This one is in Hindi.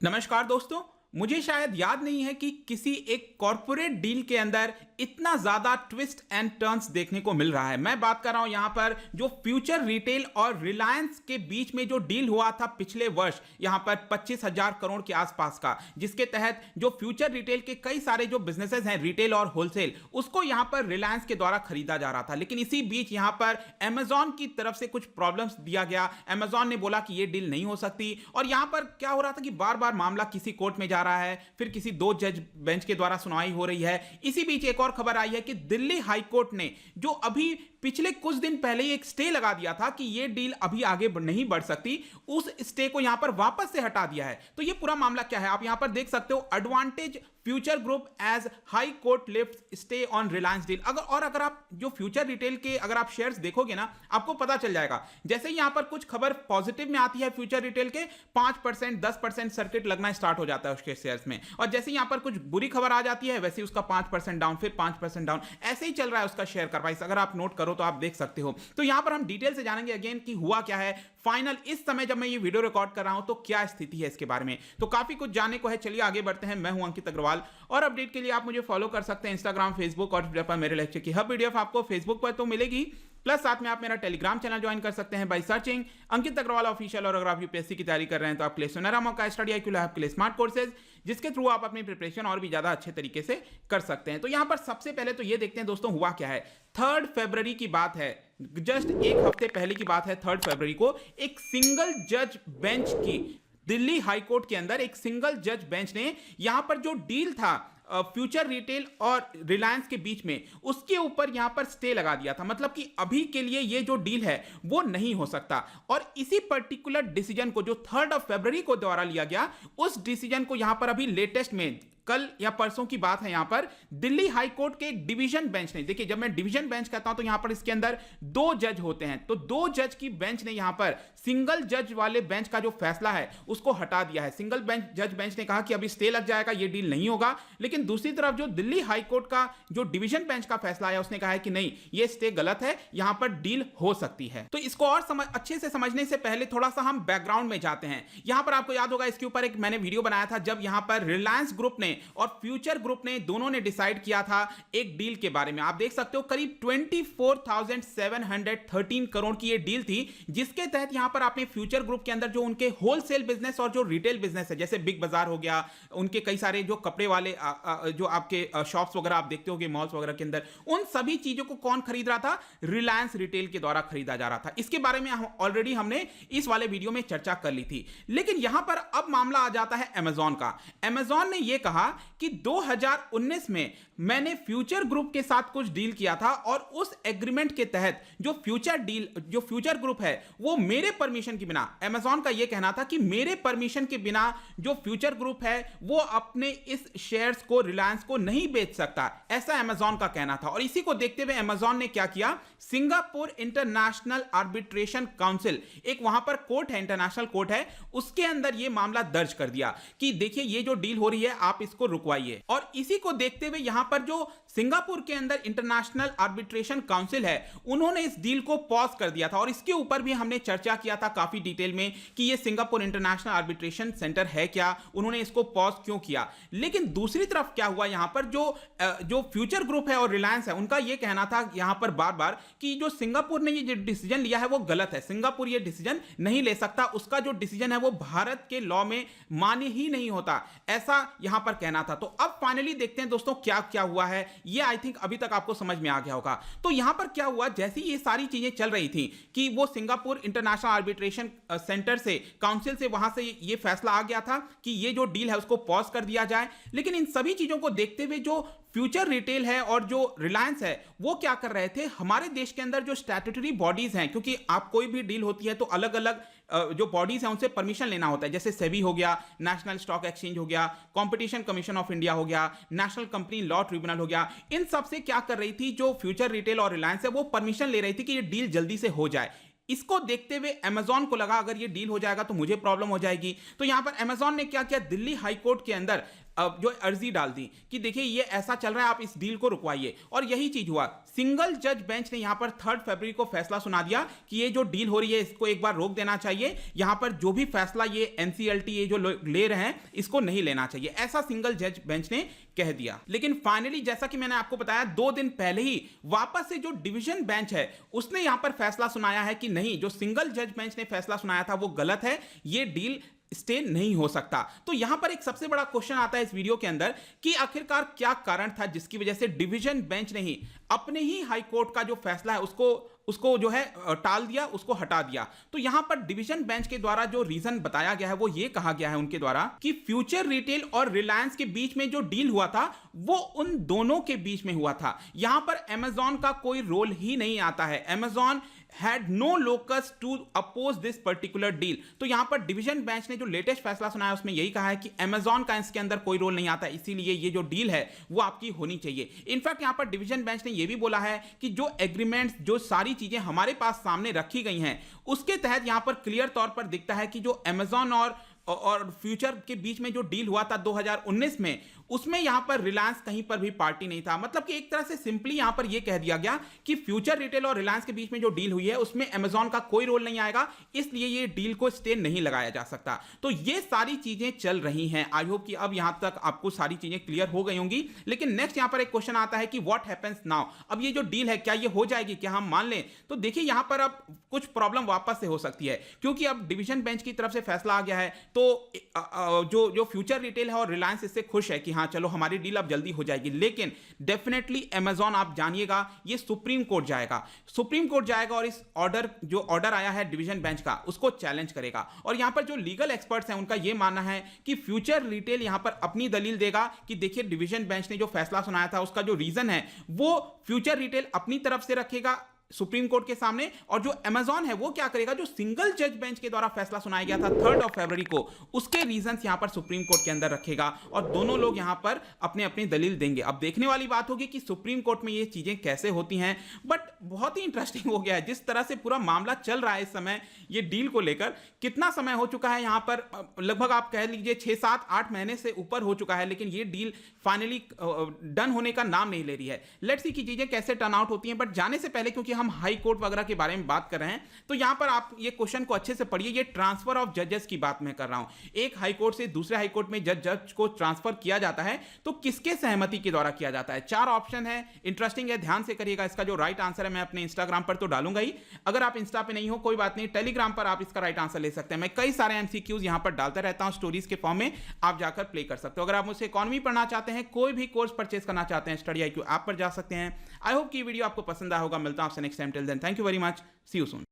नमस्कार दोस्तों। मुझे शायद याद नहीं है कि किसी एक कॉरपोरेट डील के अंदर इतना ज्यादा ट्विस्ट एंड टर्न्स देखने को मिल रहा है। मैं बात कर रहा हूं यहां पर जो फ्यूचर रिटेल और रिलायंस के बीच में जो डील हुआ था पिछले वर्ष यहां पर 25,000 करोड़ के आसपास का, जिसके तहत जो फ्यूचर रिटेल के कई सारे जो बिजनेसेस हैं रिटेल और होलसेल, उसको यहां पर रिलायंस के द्वारा खरीदा जा रहा था। लेकिन इसी बीच यहां पर अमेजॉन की तरफ से कुछ प्रॉब्लम्स दिया गया। अमेजॉन ने बोला कि यह डील नहीं हो सकती और यहां पर क्या हो रहा था कि बार बार मामला किसी कोर्ट में जा रहा है, फिर किसी दो जज बेंच के द्वारा सुनवाई हो रही है। इसी बीच एक और खबर आई है कि दिल्ली हाई कोर्ट ने जो अभी पिछले कुछ दिन पहले ही एक स्टे लगा दिया था कि यह डील अभी आगे नहीं बढ़ सकती, उस स्टे को यहां पर वापस से हटा दिया है। तो यह पूरा मामला क्या है आप यहां पर देख सकते हो। Advantage Future Group as high court lift stay on Reliance deal. अगर आप जो फ्यूचर रिटेल के अगर आप शेयर्स देखोगे ना, आपको पता चल जाएगा। जैसे ही यहां पर कुछ खबर पॉजिटिव में आती है फ्यूचर रिटेल के 5% 10% सर्किट लगना स्टार्ट हो जाता है उसके शेयर्स में, और जैसे यहां पर कुछ बुरी खबर आ जाती है वैसे ही उसका 5% डाउन, फिर 5% डाउन, ऐसे ही चल रहा है उसका शेयर का प्राइस। अगर आप नोट करो तो आप देख सकते हो। तो यहां पर हम डिटेल से जानेंगे अगेन कि हुआ क्या है फाइनल इस समय जब मैं ये वीडियो रिकॉर्ड कर रहा हूं तो क्या स्थिति है इसके बारे में। तो काफी कुछ जानने को है, चलिए आगे बढ़ते हैं। मैं हूं अंकित अग्रवाल और अपडेट के लिए आप मुझे फॉलो कर सकते हैं इंस्टाग्राम, फेसबुक और ट्विटर पर। मेरे लेक्चर की हर पीडीएफ आपको फेसबुक पर तो मिलेगी, प्लस साथ में आप मेरा टेलीग्राम चैनल ज्वाइन कर सकते हैं by searching Ankit Agrawal official. और अगर आप यूपीएससी की तैयारी कर रहे हैं तो आपके लिए सुनहरा मौका है स्टडी IQ लैब के लिए स्मार्ट कोर्सेज, जिसके थ्रू आप अपनी प्रिपरेशन और भी ज्यादा अच्छे तरीके से कर सकते हैं। तो यहां पर सबसे पहले तो ये देखते हैं दोस्तों हुआ क्या है। 3 फरवरी की बात है, जस्ट एक हफ्ते पहले की बात है। 3 फरवरी को एक सिंगल जज बेंच की दिल्ली हाई कोर्ट के अंदर एक सिंगल जज बेंच ने यहां पर जो डील था फ्यूचर रिटेल और रिलायंस के बीच में, उसके ऊपर यहां पर स्टे लगा दिया था। मतलब कि अभी के लिए ये जो डील है वो नहीं हो सकता। और इसी पर्टिकुलर डिसीजन को जो 3 फरवरी को द्वारा लिया गया, उस डिसीजन को यहां पर अभी लेटेस्ट में कल या परसों की बात है, यहां पर दिल्ली हाई कोर्ट के एक डिवीजन बेंच ने, देखिए जब मैं डिवीजन बेंच कहता हूं तो यहां पर इसके अंदर 2 जज होते हैं, तो 2 जज की बेंच ने यहां पर सिंगल जज वाले बेंच का जो फैसला है उसको हटा दिया है। सिंगल जज बेंच ने कहा कि अभी स्टे लग जाएगा, ये डील नहीं होगा। लेकिन दूसरी तरफ जो दिल्ली हाई कोर्ट का जो डिवीजन बेंच का फैसला है उसने कहा है कि नहीं, ये स्टे गलत है, यहां पर डील हो सकती है। तो इसको और अच्छे से समझने से पहले थोड़ा सा हम बैकग्राउंड में जाते हैं। यहां पर आपको याद होगा इसके ऊपर एक मैंने वीडियो बनाया था जब यहां पर रिलायंस ग्रुप ने और फ्यूचर ग्रुप ने दोनों ने डिसाइड किया था एक डील के बारे में। आप देख सकते हो करीब 24,713 करोड़ की ये डील थी, जिसके तहत यहां पर आपने फ्यूचर ग्रुप के अंदर जो उनके होलसेल बिजनेस और जो रिटेल बिजनेस है, जैसे बिग बाजार हो गया, उनके कई सारे जो कपड़े वाले जो आपके शॉप्स वगैरह आप देखते होंगे मॉल्स वगैरह के अंदर, उन सभी चीजों को कौन खरीद रहा था? रिलायंस रिटेल के द्वारा खरीदा जा रहा था। इसके बारे में ऑलरेडी हमने इस वाले वीडियो में चर्चा कर ली थी। लेकिन यहां पर अब मामला आ जाता है अमेजॉन का। अमेजॉन ने यह कहा कि 2019 में मैंने फ्यूचर ग्रुप के साथ कुछ डील किया था और उस एग्रीमेंट के तहत जो फ्यूचर ग्रुप है वो मेरे परमिशन के बिना, अमेजॉन का यह कहना था कि मेरे परमिशन के बिना जो फ्यूचर ग्रुप है वो अपने इस शेयर्स को रिलायंस को नहीं बेच सकता, ऐसा अमेजॉन का कहना था। और इसी को देखते हुए अमेजॉन ने क्या किया, सिंगापुर इंटरनेशनल आर्बिट्रेशन काउंसिल, एक वहां पर कोर्ट है, इंटरनेशनल कोर्ट है, उसके अंदर यह मामला दर्ज कर दिया कि देखिए ये जो डील हो रही है आप इसको रुकवाइए। और इसी को देखते हुए यहां पर जो सिंगापुर के अंदर इंटरनेशनल आर्बिट्रेशन काउंसिल है, उन्होंने इस डील को पॉज कर दिया था। और इसके ऊपर भी हमने चर्चा किया था काफी डिटेल में कि ये सिंगापुर इंटरनेशनल आर्बिट्रेशन सेंटर है क्या, उन्होंने इसको पॉज क्यों किया। लेकिन दूसरी तरफ क्या हुआ, यहां पर जो फ्यूचर ग्रुप है और रिलायंस है, उनका यह कहना था यहां पर बार बार कि जो सिंगापुर ने ये डिसीजन लिया है वो गलत है, सिंगापुर ये डिसीजन नहीं ले सकता, उसका जो डिसीजन है वो भारत के लॉ में मान्य ही नहीं होता, ऐसा यहां पर कहना था। तो अब फाइनली देखते हैं दोस्तों क्या क्या हुआ है। ये आई थिंक अभी तक आपको समझ में आ गया होगा। तो यहां पर क्या हुआ, जैसे ये सारी चीजें चल रही थी कि वो सिंगापुर इंटरनेशनल आर्बिट्रेशन सेंटर से, काउंसिल से, वहां से ये फैसला आ गया था कि ये जो डील है उसको पॉज कर दिया जाए। लेकिन इन सभी चीजों को देखते हुए जो फ्यूचर रिटेल है और जो रिलायंस है वो क्या कर रहे थे, हमारे देश के अंदर जो स्टैट्यूटरी बॉडीज हैं, क्योंकि आप कोई भी डील होती है तो अलग अलग जो बॉडीज हैं उनसे परमिशन लेना होता है, जैसे सेबी हो गया, नेशनल स्टॉक एक्सचेंज हो गया, कंपटीशन कमीशन ऑफ इंडिया हो गया, नेशनल कंपनी लॉ ट्रिब्यूनल हो गया। इन सब से क्या कर रही थी जो फ्यूचर रिटेल और रिलायंस है वो परमिशन ले रही थी कि ये डील जल्दी से हो जाए। इसको देखते हुए अमेजॉन को लगा अगर ये डील हो जाएगा तो मुझे प्रॉब्लम हो जाएगी। तो यहां पर अमेजॉन ने क्या किया, दिल्ली हाई कोर्ट के अंदर जो अर्जी डाल दी कि देखिए ये ऐसा चल रहा है, आप इस डील को रुकवाइए, और यही चीज हुआ। सिंगल जज बेंच ने यहां पर 3 फरवरी को फैसला सुना दिया कि ये जो डील हो रही है इसको एक बार रोक देना चाहिए, यहां पर जो भी फैसला ये एनसीएलटी ये जो ले रहे हैं इसको नहीं लेना चाहिए, ऐसा सिंगल जज बेंच ने कह दिया। लेकिन फाइनली जैसा कि मैंने आपको बताया 2 दिन पहले ही वापस से जो डिवीजन बेंच है उसने यहां पर फैसला सुनाया है कि नहीं, जो सिंगल जज बेंच ने फैसला सुनाया था वो गलत है, ये डील स्टे नहीं हो सकता। तो यहां पर एक सबसे बड़ा क्वेश्चन आता है इस वीडियो के अंदर कि आखिरकार क्या कारण था जिसकी वजह से डिवीजन बेंच ने ही अपने ही हाई कोर्ट का जो फैसला है उसको जो है टाल दिया, उसको हटा दिया। तो यहां पर डिवीजन बेंच के द्वारा जो रीजन बताया गया है वो ये कहा गया है उनके द्वारा कि फ्यूचर रिटेल और रिलायंस के बीच में जो डील हुआ था वो उन दोनों के बीच में हुआ था। यहां पर अमेजॉन का कोई रोल ही नहीं आता है। Amazon had no locus to oppose this particular deal। तो यहां पर डिवीजन बेंच ने जो लेटेस्ट फैसला सुनाया उसमें यही कहा है कि अमेजॉन का इसके अंदर कोई रोल नहीं आता, इसीलिए ये जो डील है वो आपकी होनी चाहिए। इनफैक्ट यहां पर डिवीजन बेंच ने ये भी बोला है कि जो एग्रीमेंट्स, जो सारी चीजें हमारे पास सामने रखी गई हैं उसके तहत यहां पर क्लियर तौर पर दिखता है कि जो अमेजॉन और फ्यूचर के बीच में जो डील हुआ था 2019 में, उसमें यहां पर रिलायंस कहीं पर भी पार्टी नहीं था। मतलब कि एक तरह से सिंपली यहां पर यह कह दिया गया कि फ्यूचर रिटेल और रिलायंस के बीच में जो डील हुई है उसमें अमेजॉन का कोई रोल नहीं आएगा, इसलिए ये डील को स्टे नहीं लगाया जा सकता। तो ये सारी चीजें चल रही हैं। आई होप कि अब यहां तक आपको सारी चीजें क्लियर हो गई होंगी। लेकिन नेक्स्ट यहां पर एक क्वेश्चन आता है कि व्हाट हैपेंस नाउ, अब ये जो डील है क्या ये हो जाएगी, क्या हम मान लें? तो देखिए यहां पर अब कुछ प्रॉब्लम वापस से हो सकती है, क्योंकि अब डिवीजन बेंच की तरफ से फैसला आ गया है। तो जो फ्यूचर रिटेल है और रिलायंस इससे खुश है कि हाँ चलो हमारी डील अब जल्दी हो जाएगी। लेकिन डेफिनेटली अमेजॉन, आप जानिएगा, ये सुप्रीम कोर्ट जाएगा और इस जो ऑर्डर आया है डिवीजन बेंच का उसको चैलेंज करेगा। और यहां पर जो लीगल एक्सपर्ट्स हैं उनका यह मानना है कि फ्यूचर रिटेल यहां पर अपनी दलील देगा कि देखिए डिवीजन बेंच ने जो फैसला सुनाया था उसका जो रीजन है वो फ्यूचर रिटेल अपनी तरफ से रखेगा सुप्रीम कोर्ट के सामने, और जो अमेजॉन है वो क्या करेगा, जो सिंगल जज बेंच के द्वारा फैसला सुनाया गया था 3 फरवरी को, उसके रीजंस यहां पर सुप्रीम कोर्ट के अंदर रखेगा और दोनों लोग यहां पर अपने अपनी दलील देंगे। अब देखने वाली बात होगी कि सुप्रीम कोर्ट में ये चीजें कैसे होती हैं। बट बहुत ही इंटरेस्टिंग हो गया है जिस तरह से पूरा मामला चल रहा है इस समय ये डील को लेकर। कितना समय हो चुका है यहां पर, लगभग आप कह लीजिए 6, 7, 8 महीने से ऊपर हो चुका है, लेकिन ये डील फाइनली डन होने का नाम नहीं ले रही है। लेट्स सी कि चीजें कैसे टर्न आउट होती हैं। बट जाने से पहले, क्योंकि हम हाई कोर्ट वगैरह के बारे में बात कर रहे हैं, तो यहां पर आप ये क्वेश्चन को अच्छे से पढ़िए। ये ट्रांसफर ऑफ जजेस की बात मैं कर रहा हूं। एक हाई कोर्ट से दूसरे हाई कोर्ट में जज को ट्रांसफर किया जाता है तो किसके सहमति के द्वारा किया जाता है? 4 ऑप्शन है, इंटरेस्टिंग है, ध्यान से करिएगा। इसका जो राइट आंसर है मैं अपने इंस्टाग्राम पर तो डालूंगा ही, अगर आप इंस्टा पे नहीं हो कोई बात नहीं, टेलीग्राम पर आप इसका राइट आंसर ले सकते हैं। मैं कई सारे एमसीक्यूज यहां पर डालता रहता हूं स्टोरीज के फॉर्म में, आप जाकर प्ले कर सकते हो। अगर आप मुझसे इकोनॉमी पढ़ना चाहते हैं, कोई भी कोर्स परचेस करना चाहते हैं, स्टडी IQ ऐप पर जा सकते हैं। आई होप कि वीडियो आपको पसंद आया होगा। मिलता हूं आपसे next time. Till then, thank you very much, see you soon.